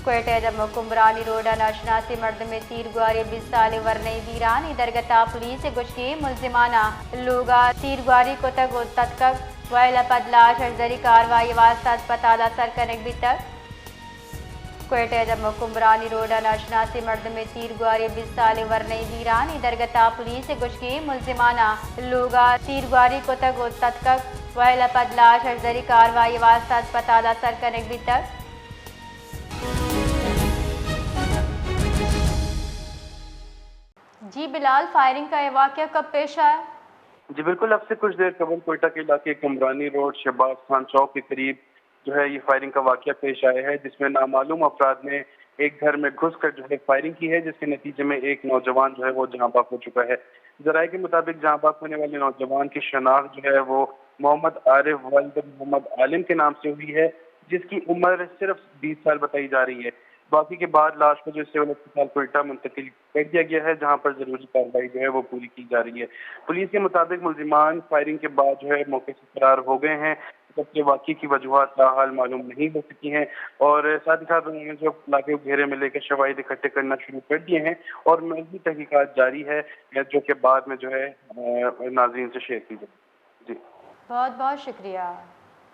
Quetta Jammu کمبرانی road ناشناسی مرد میں تیر گواری 20 سال ورنئی ویران درگتا پولیس گشکی ملزمانہ لوگا تیر گواری کو تک تتکک وائلہ پدلاش ارزری کاروائی واسطہ اسپتال سرکنک بھی تک کوئٹہ جموں کمبرانی روڈ ناشناسی مرد میں تیر گواری 20 سال ورنئی ویران درگتا پولیس گشکی ملزمانہ لوگا تیر گواری کو تک تتکک وائلہ پدلاش ارزری کاروائی واسطہ اسپتال سرکنک بھی تک جی بلال، فائرنگ کا یہ واقعہ کب پیش آیا؟ جی بالکل، اب سے کچھ دیر قبل کوئٹہ کے علاقے کمرانی روڈ شہباز خان چوک کے قریب جو ہے یہ فائرنگ کا واقعہ پیش آیا ہے، جس میں نامعلوم افراد نے ایک گھر میں گھس کر جو ہے فائرنگ کی ہے، جس کے نتیجے میں ایک نوجوان جو ہے وہ جہاں بحق ہو چکا ہے۔ ذرائع کے مطابق جہاں بحق ہونے والے نوجوان کی شناخت جو ہے وہ محمد عارف ولد محمد عالم کے نام سے ہوئی ہے، جس کی عمر صرف 20 سال بتائی جا رہی ہے۔ باقی کے بعد لاش کو جو سول اسپتال کوئٹہ منتقل کر دیا گیا ہے، جہاں پر ضروری کارروائی جو ہے وہ پوری کی جا رہی ہے۔ پولیس کے مطابق ملزمان فائرنگ کے بعد جو ہے موقع سے فرار ہو گئے ہیں، جبکہ واقعے کی وجوہات تاحال معلوم نہیں ہو سکی ہیں، اور ساتھ ہی ساتھ انہوں نے جو علاقے کو گھیرے میں لے کے شواہد اکٹھے کرنا شروع کر دیے ہیں، اور مزید تحقیقات جاری ہے، جو کہ بعد میں جو ہے ناظرین سے شیئر کی جائے۔ جی بہت بہت شکریہ۔